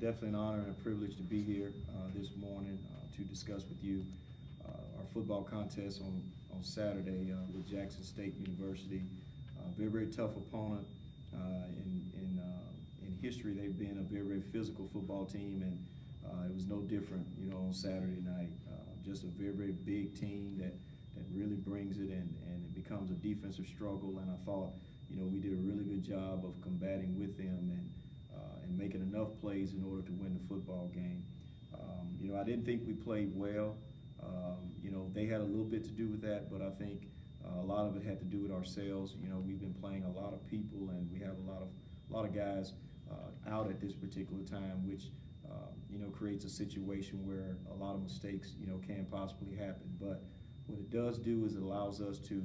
Definitely an honor and a privilege to be here this morning to discuss with you our football contest on Saturday with Jackson State University. Very tough opponent. In history, they've been a very physical football team, and it was no different, on Saturday night. Just a very big team that really brings it, and it becomes a defensive struggle. And I thought, we did a really good job of combating with them and making enough plays in order to win the football game. I didn't think we played well. They had a little bit to do with that, but I think a lot of it had to do with ourselves. We've been playing a lot of people, and we have a lot of guys out at this particular time, which creates a situation where a lot of mistakes can possibly happen. But what it does do is it allows us to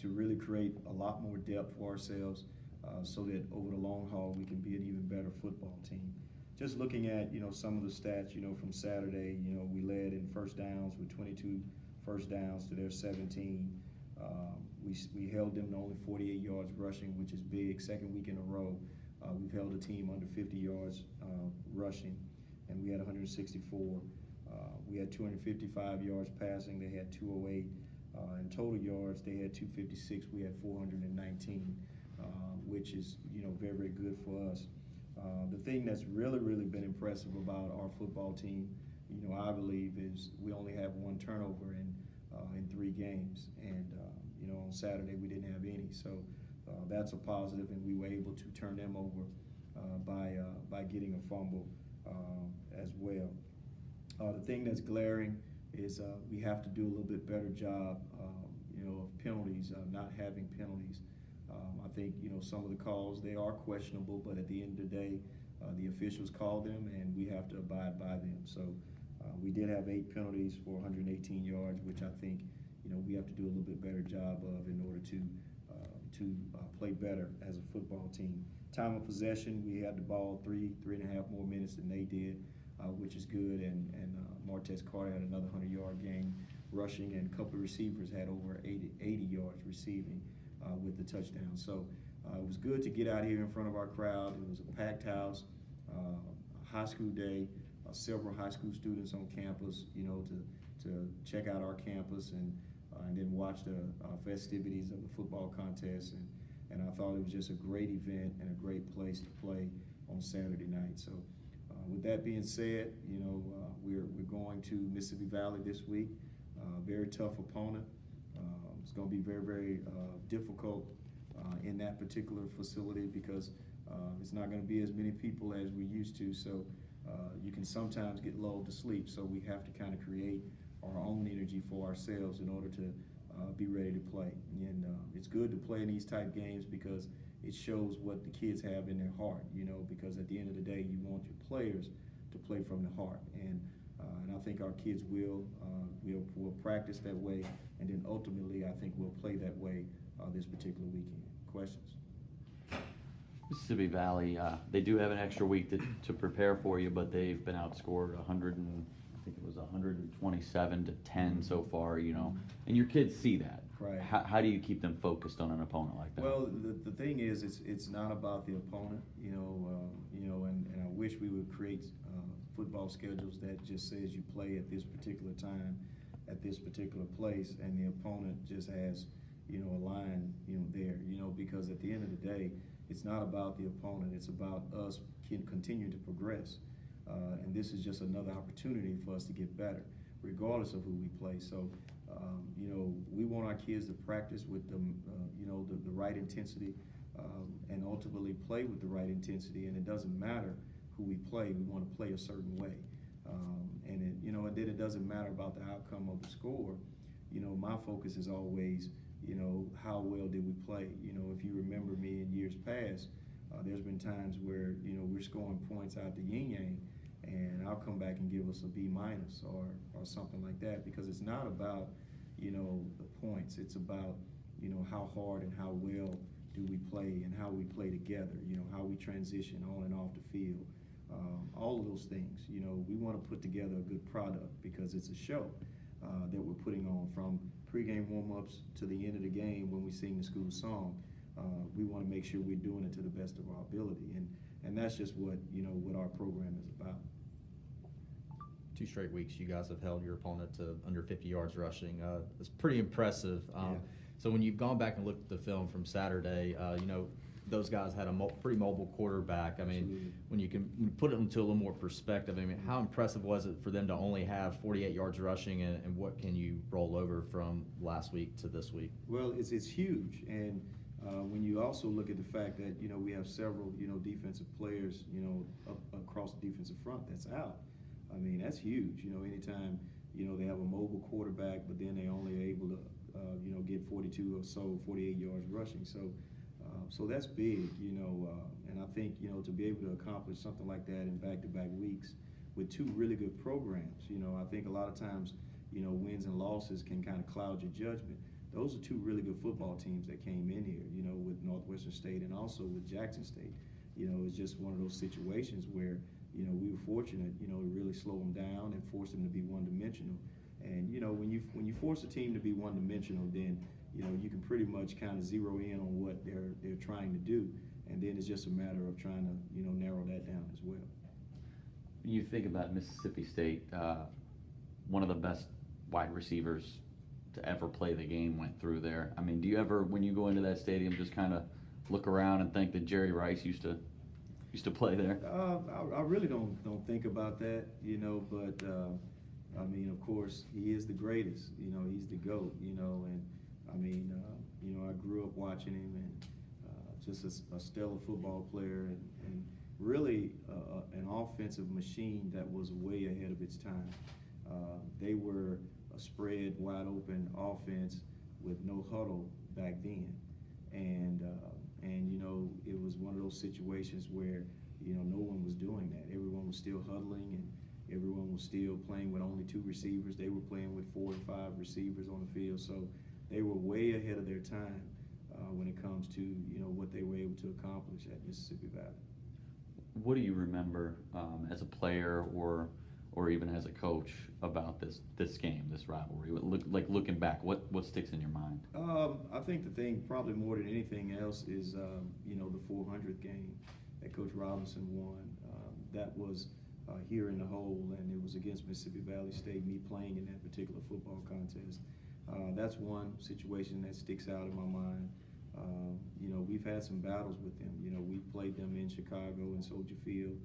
really create a lot more depth for ourselves, so that over the long haul we can be an even better football team. Just looking at some of the stats from Saturday, we led in first downs with 22 first downs to their 17. We held them to only 48 yards rushing, which is big. Second week in a row, we've held a team under 50 yards rushing, and we had 164. We had 255 yards passing. They had 208. In total yards, they had 256. We had 419, which is very good for us. The thing that's really been impressive about our football team, I believe, is we only have one turnover in 3 games, and on Saturday we didn't have any. So that's a positive, and we were able to turn them over by getting a fumble as well. The thing that's glaring is we have to do a little bit better job, of penalties, not having penalties. I think some of the calls, they are questionable, but at the end of the day, the officials call them, and we have to abide by them. So we did have 8 penalties for 118 yards, which I think we have to do a little bit better job of in order to play better as a football team. Time of possession, we had the ball 3.5 more minutes than they did, which is good, and Martez Carter had another 100-yard game rushing, and a couple of receivers had over 80 yards receiving with the touchdown. So it was good to get out here in front of our crowd. It was a packed house, a high school day, several high school students on campus, to check out our campus and then watch the festivities of the football contest. And I thought it was just a great event and a great place to play on Saturday night. So with that being said, we're going to Mississippi Valley this week. Very tough opponent. It's going to be very difficult in that particular facility because it's not going to be as many people as we used to. So you can sometimes get lulled to sleep. So we have to kind of create our own energy for ourselves in order to be ready to play. And it's good to play in these type games because it shows what the kids have in their heart, because at the end of the day, you want your players to play from the heart. And I think our kids will practice that way, and then ultimately I think we'll play that way this particular weekend. Questions? Mississippi Valley, they do have an extra week to prepare for you, but they've been outscored 127 to 10 so far, and your kids see that. Right. How do you keep them focused on an opponent like that? Well, the thing is, it's not about the opponent, and I wish we would create football schedules that just says you play at this particular time, at this particular place, and the opponent just has, a line, there, because at the end of the day, it's not about the opponent, it's about us continuing to progress. And this is just another opportunity for us to get better, regardless of who we play. So, we want our kids to practice with the right intensity, and ultimately play with the right intensity. And it doesn't matter who we play; we want to play a certain way. And then it doesn't matter about the outcome of the score. My focus is always, how well did we play? If you remember me in years past, there's been times where we're scoring points out the yin yang, and I'll come back and give us a B- or something like that, because it's not about the points. It's about how hard and how well do we play and how we play together. How we transition on and off the field. All of those things. We want to put together a good product because it's a show that we're putting on, from pregame warm-ups to the end of the game when we sing the school song. We want to make sure we're doing it to the best of our ability, and and that's just what, what our program is about. 2 straight weeks you guys have held your opponent to under 50 yards rushing. It's pretty impressive. Yeah. So when you've gone back and looked at the film from Saturday, those guys had a pretty mobile quarterback. I mean, Absolutely. when you put it into a little more perspective, I mean, how impressive was it for them to only have 48 yards rushing, and what can you roll over from last week to this week? Well, it's huge, and when you also look at the fact that we have several defensive players up across the defensive front that's out. I mean, that's huge. Anytime they have a mobile quarterback, but then they only are able to get 42 or so, 48 yards rushing. So that's big, and I think to be able to accomplish something like that in back-to-back weeks with 2 really good programs. I think a lot of times wins and losses can kind of cloud your judgment. Those are 2 really good football teams that came in here, with Northwestern State and also with Jackson State. It's just one of those situations where we were fortunate, to really slow them down and force them to be one-dimensional. And when you force a team to be one-dimensional, then you can pretty much kind of zero in on what they're trying to do, and then it's just a matter of trying to narrow that down as well. When you think about Mississippi State, one of the best wide receivers to ever play the game went through there. I mean, do you ever, when you go into that stadium, just kind of look around and think that Jerry Rice used to play there? I really don't think about that, but I mean, of course, he is the greatest. He's the GOAT. And I mean, I grew up watching him, and just a stellar football player, and really an offensive machine that was way ahead of its time. They were a spread, wide open offense with no huddle back then, and it was one of those situations where no one was doing that. Everyone was still huddling, and everyone was still playing with only 2 receivers. They were playing with 4 and 5 receivers on the field, so they were way ahead of their time when it comes to what they were able to accomplish at Mississippi Valley. What do you remember as a player or even as a coach about this game, this rivalry? Looking back, what sticks in your mind? I think the thing probably more than anything else is the 400th game that Coach Robinson won. That was here in the hole, and it was against Mississippi Valley State, me playing in that particular football contest. That's one situation that sticks out in my mind. We've had some battles with them. We've played them in Chicago and Soldier Field.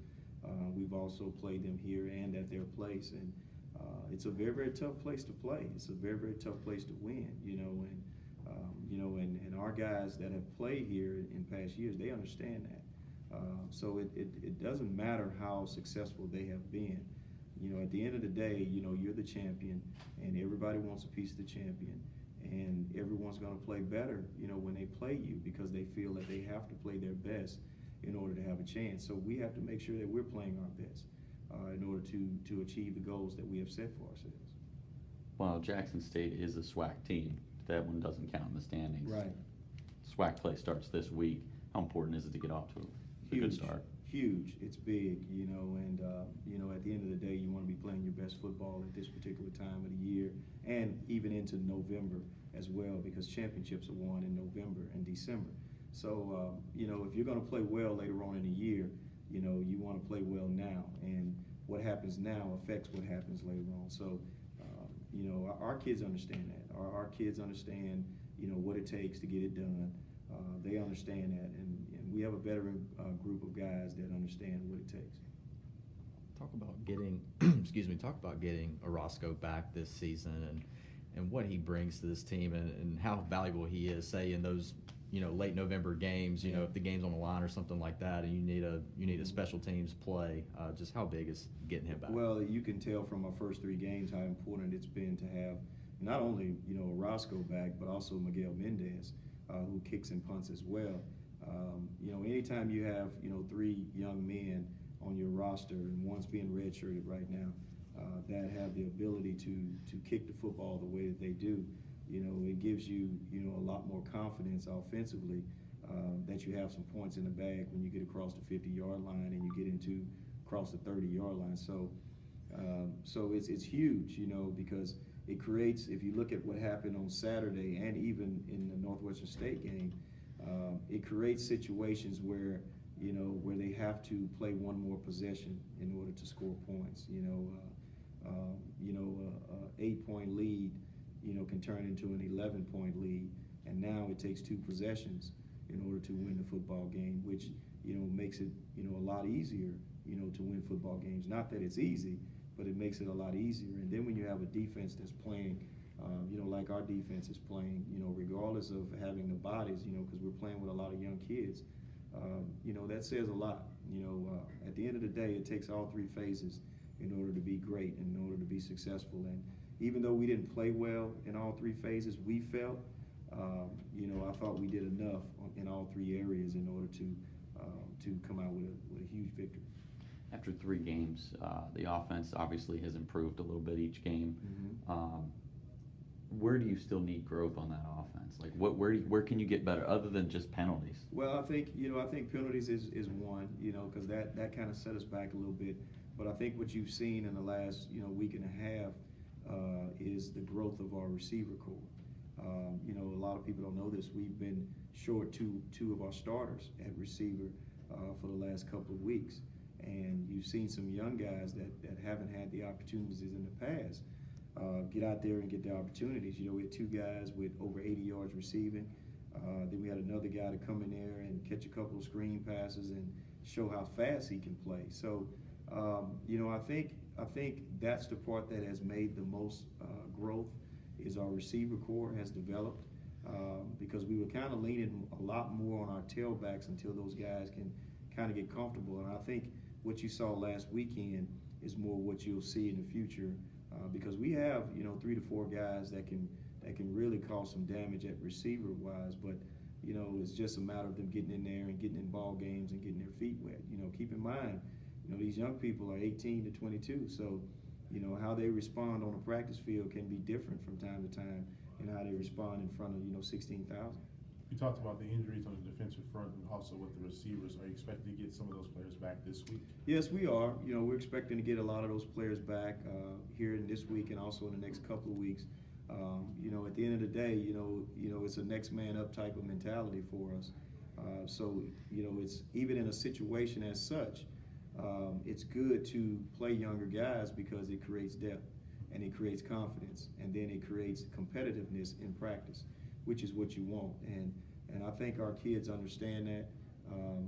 We've also played them here and at their place, and it's a very, very tough place to play. It's a very, very tough place to win. And our guys that have played here in past years, they understand that. So it doesn't matter how successful they have been. At the end of the day, you're the champion, and everybody wants a piece of the champion, and everyone's going to play better, when they play you, because they feel that they have to play their best in order to have a chance. So we have to make sure that we're playing our best in order to achieve the goals that we have set for ourselves. Well, Jackson State is a SWAC team. That one doesn't count in the standings. Right. SWAC play starts this week. How important is it to get off to a good start? Huge. It's big, and at the end of the day, you want to be playing your best football at this particular time of the year, and even into November as well, because championships are won in November and December. So, if you're going to play well later on in the year, you want to play well now, and what happens now affects what happens later on. So, our kids understand that. Our kids understand, what it takes to get it done. They understand that, and we have a veteran group of guys that understand what it takes. Talk about getting, talk about getting Orozco back this season, and what he brings to this team, and how valuable he is, say, in those late November games. If the game's on the line or something like that, and you need a special teams play. Just how big is getting him back? Well, you can tell from our first 3 games how important it's been to have not only Orozco back, but also Miguel Mendez, who kicks and punts as well. Anytime you have 3 young men on your roster, and one's being redshirted right now, that have the ability to kick the football the way that they do, it gives you a lot more confidence offensively that you have some points in the bag when you get across the 50-yard line and you get into across the 30-yard line. So it's huge, because it creates. If you look at what happened on Saturday and even in the Northwestern State game, it creates situations where where they have to play one more possession in order to score points. 8-point lead, can turn into an 11-point lead, and now it takes 2 possessions in order to win the football game, which makes it a lot easier to win football games. Not that it's easy, but it makes it a lot easier. And then when you have a defense that's playing, like our defense is playing, regardless of having the bodies, because we're playing with a lot of young kids, that says a lot. At the end of the day, it takes all 3 phases in order to be great and in order to be successful. And even though we didn't play well in all 3 phases, we felt, I thought we did enough in all 3 areas in order to come out with a huge victory. After 3 games, the offense obviously has improved a little bit each game. Mm-hmm. Where do you still need growth on that offense? Like, where can you get better other than just penalties? Well, I think penalties is one, because that kind of set us back a little bit. But I think what you've seen in the last week and a half is the growth of our receiver corps. A lot of people don't know this. We've been short two of our starters at receiver for the last couple of weeks, and you've seen some young guys that haven't had the opportunities in the past get out there and get the opportunities. We had 2 guys with over 80 yards receiving. Then we had another guy to come in there and catch a couple of screen passes and show how fast he can play. So, I think that's the part that has made the most growth is our receiver corps has developed because we were kind of leaning a lot more on our tailbacks until those guys can kind of get comfortable. And I think what you saw last weekend is more what you'll see in the future because we have 3 to 4 guys that can really cause some damage at receiver wise, but it's just a matter of them getting in there and getting in ball games and getting their feet wet. Keep in mind, these young people are 18 to 22, so how they respond on a practice field can be different from time to time, and how they respond in front of 16,000. You talked about the injuries on the defensive front and also with the receivers. Are you expecting to get some of those players back this week? Yes, we are. We're expecting to get a lot of those players back here in this week and also in the next couple of weeks. At the end of the day, it's a next man up type of mentality for us. So it's even in a situation as such, it's good to play younger guys because it creates depth and it creates confidence and then it creates competitiveness in practice, which is what you want. And I think our kids understand that.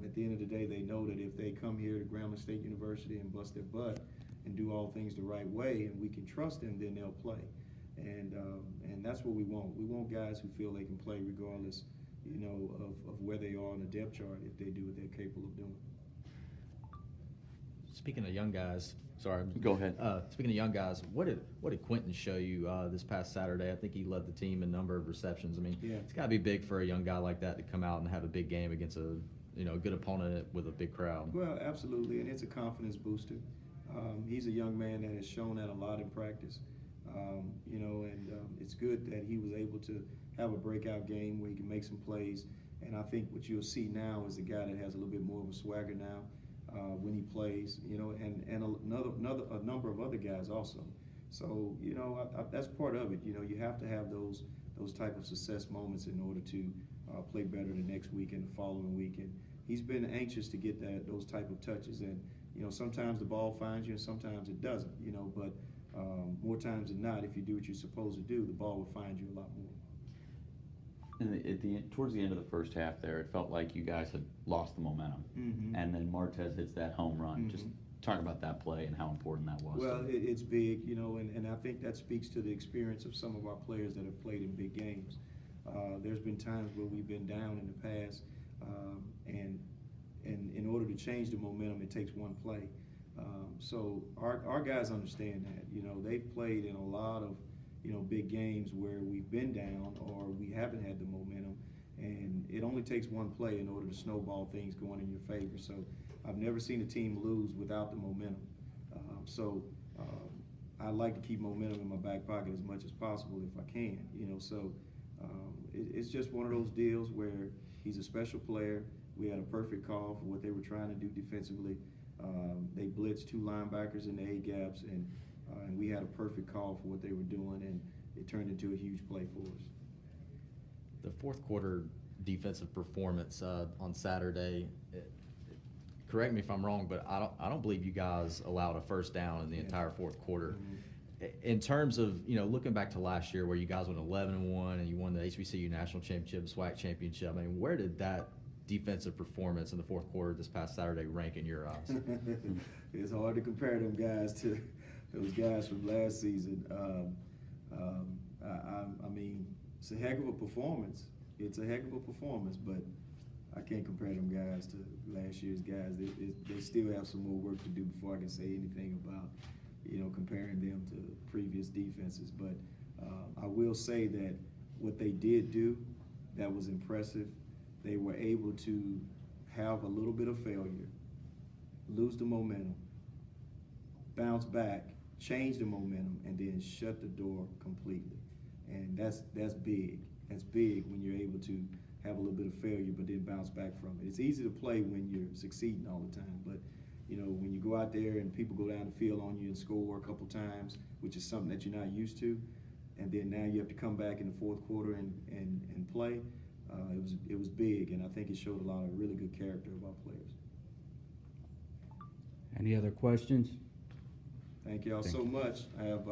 At the end of the day, they know that if they come here to Grambling State University and bust their butt and do all things the right way and we can trust them, then they'll play. And that's what we want. We want guys who feel they can play regardless, of where they are on the depth chart if they do what they're capable of doing. Speaking of young guys, sorry. Go ahead. Speaking of young guys, what did Quentin show you this past Saturday? I think he led the team in number of receptions. I mean, yeah. It's got to be big for a young guy like that to come out and have a big game against a good opponent with a big crowd. Well, absolutely, and it's a confidence booster. He's a young man that has shown that a lot in practice. It's good that he was able to have a breakout game where he can make some plays. And I think what you'll see now is a guy that has a little bit more of a swagger now when he plays. And a number of other guys also. So that's part of it. You have to have those type of success moments in order to play better the next week and the following week. And he's been anxious to get those type of touches. And sometimes the ball finds you and sometimes it doesn't. But more times than not, if you do what you're supposed to do, the ball will find you a lot more. And towards the end of the first half there, it felt like you guys had lost the momentum. Mm-hmm. And then Martez hits that home run. Mm-hmm. Just talk about that play and how important that was. Well, it's big, and I think that speaks to the experience of some of our players that have played in big games. There's been times where we've been down in the past, and in order to change the momentum, it takes one play. So our guys understand that. They've played in a lot of big games where we've been down or we haven't had the momentum, and it only takes one play in order to snowball things going in your favor. So I've never seen a team lose without the momentum. I like to keep momentum in my back pocket as much as possible if I can. It's just one of those deals where he's a special player. We had a perfect call for what they were trying to do defensively. They blitzed 2 linebackers in the A gaps, and we had a perfect call for what they were doing, and it turned into a huge play for us. The fourth quarter defensive performance on Saturday, correct me if I'm wrong, but I don't believe you guys allowed a first down in the entire fourth quarter. In terms of, looking back to last year where you guys went 11-1 and you won the HBCU National Championship, SWAC Championship, I mean, where did that defensive performance in the fourth quarter this past Saturday rank in your eyes? It's hard to compare them guys to those guys from last season. I mean, it's a heck of a performance. It's a heck of a performance, but I can't compare them guys to last year's guys. They still have some more work to do before I can say anything about, comparing them to previous defenses. But I will say that what they did do that was impressive, they were able to have a little bit of failure, lose the momentum, bounce back, change the momentum, and then shut the door completely. And that's big. That's big when you're able to have a little bit of failure but then bounce back from it. It's easy to play when you're succeeding all the time, but when you go out there and people go down the field on you and score a couple times, which is something that you're not used to, and then now you have to come back in the fourth quarter and play, it was big, and I think it showed a lot of really good character of our players. Any other questions? Thank y'all so much. I have